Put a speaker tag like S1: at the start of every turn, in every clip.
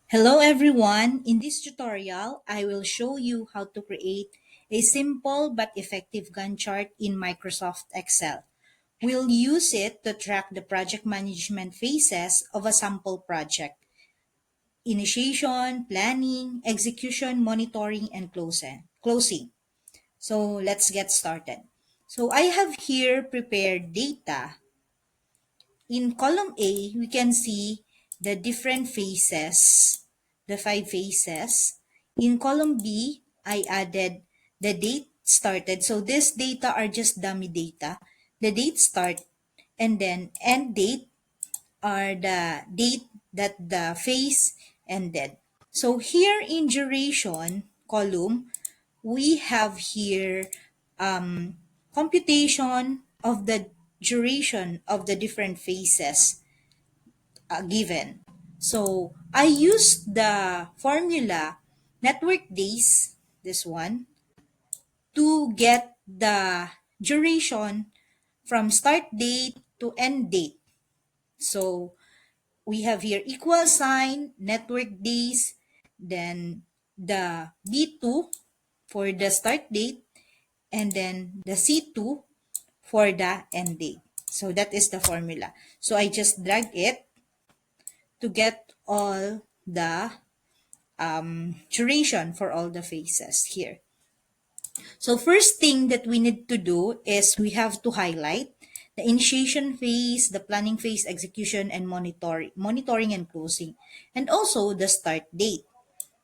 S1: Hello everyone! In this tutorial, I will show you how to create a simple but effective Gantt chart in Microsoft Excel. We'll use it to track the project management phases of a sample project: initiation, planning, execution, monitoring, and closing. So let's get started. So I have here prepared data. In column A, we can see the different phases, the 5 phases. In column B, I added the date started. So this data are just dummy data. The date start and then end date are the date that the phase ended. So here in duration column, we have here computation of the duration of the different phases given. So I used the formula network days, this one, to get the duration from start date to end date. So we have here equal sign, network days, then the B2 for the start date, and then the C2 for the end date. So that is the formula. So I just drag it to get all the duration for all the phases here. So first thing that we need to do is we have to highlight the initiation phase, the planning phase, execution, and monitoring and closing, and also the start date.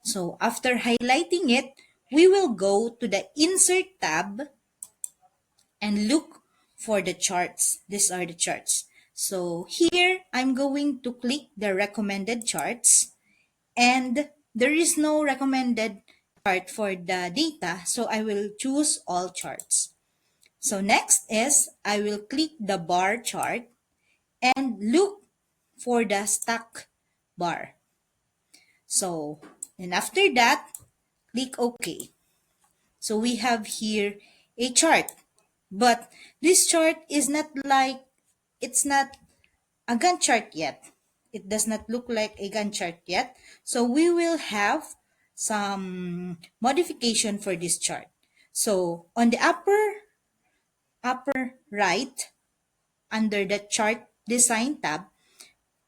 S1: So after highlighting it, we will go to the Insert tab and look for the charts. These are the charts. So here, I'm going to click the recommended charts, and there is no recommended chart for the data, so I will choose all charts. So next is I will click the bar chart and look for the stack bar. So, and after that, click OK. So we have here a chart, but this chart is not like, it's not a Gantt chart yet. It does not look like a Gantt chart yet. So we will have some modification for this chart. So on the upper right, under the chart design tab,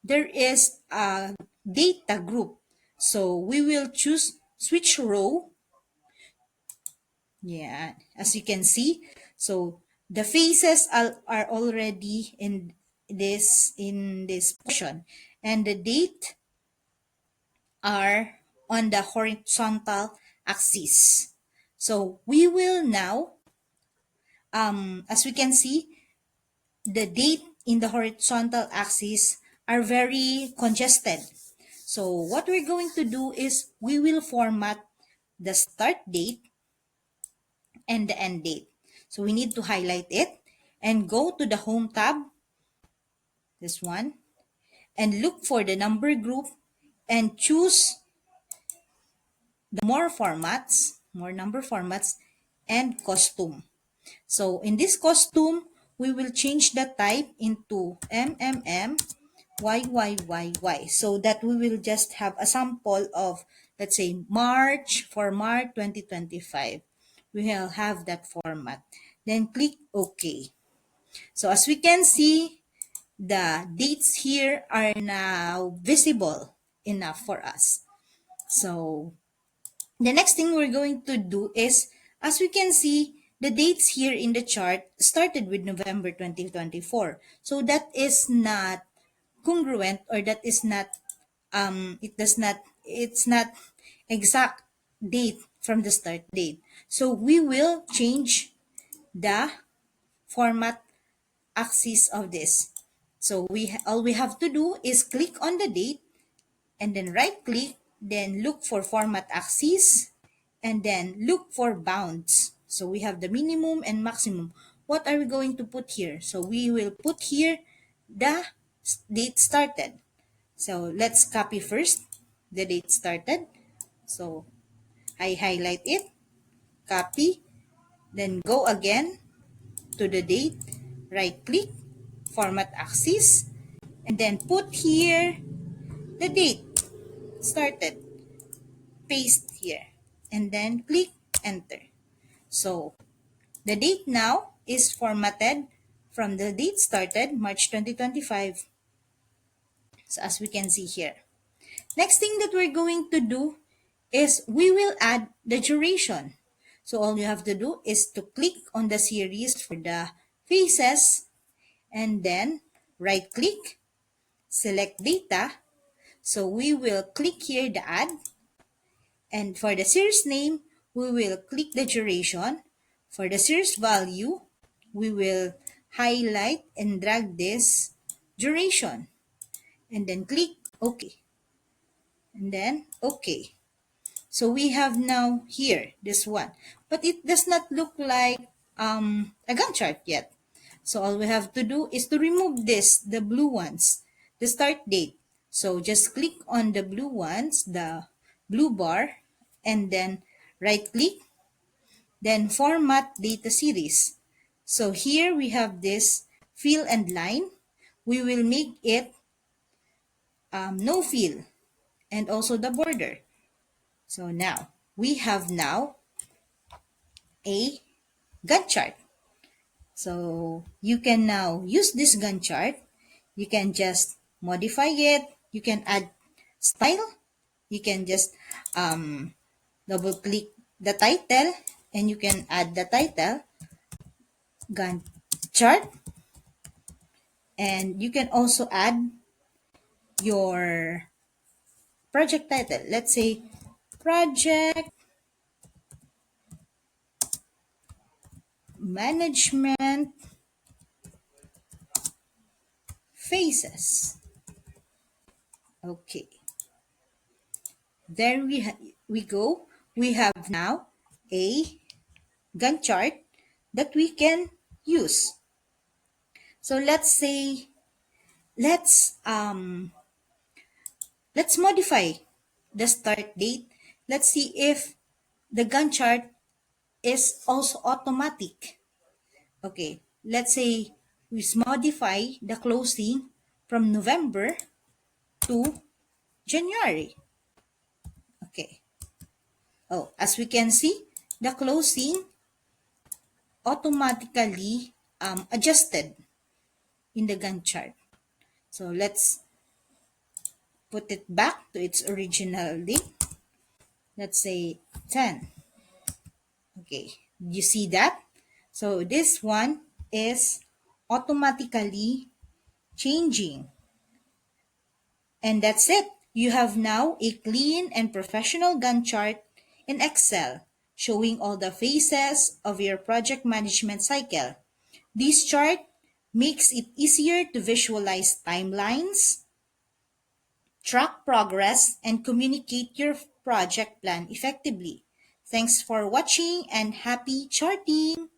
S1: there is a data group. So we will choose switch row. Yeah, as you can see. So the faces are already in this portion, and the date are on the horizontal axis. So we will now, as we can see, the date in the horizontal axis are very congested. So what we're going to do is we will format the start date and the end date. So we need to highlight it and go to the home tab, this one, and look for the number group and choose the more number formats, and custom. So in this custom, we will change the type into MMMYYYY, so that we will just have a sample of, let's say, March, for March 2025. We will have that format. Then click OK. So as we can see, the dates here are now visible enough for us. So the next thing we're going to do is, as we can see, the dates here in the chart started with November 2024. So that is not congruent, or that is not, it's not exact date from the start date. So we will change the format axis of this. So all we have to do is click on the date and then right click, then look for format axis, and then look for bounds. So we have the minimum and maximum. What are we going to put here? So we will put here the date started. So let's copy first the date started. So I highlight it, copy, then go again to the date, right click, format axis, and then put here the date. started. Paste here. And then click enter. So the date now is formatted from the date started, March 2025. So as we can see here. Next thing that we're going to do is we will add the duration. So all you have to do is to click on the series for the faces and then right click, select data. So we will click here the add, and for the series name, we will click the duration. For the series value, we will highlight and drag this duration and then click OK. And then OK. So we have now here this one, but it does not look like a Gantt chart yet. So all we have to do is to remove this, the blue ones, the start date. So just click on the blue ones, the blue bar, and then right click, then format data series. So here we have this fill and line. We will make it no fill and also the border. So now we have now a Gantt chart. So you can now use this Gantt chart. You can just modify it. You can add style. You can just double click the title and you can add the title Gantt chart. And you can also add your project title. Let's say project management phases. Okay. There we go. We have now a Gantt chart that we can use. So let's say let's modify the start date. Let's see if the Gantt chart is also automatic. Okay, let's say we modify the closing from November to January. Okay. Oh, as we can see, the closing automatically adjusted in the Gantt chart. So let's put it back to its original date. Let's say 10. Okay, you see that? So this one is automatically changing. And that's it. You have now a clean and professional Gantt chart in Excel, showing all the phases of your project management cycle. This chart makes it easier to visualize timelines, track progress, and communicate your project plan effectively. Thanks for watching and happy charting!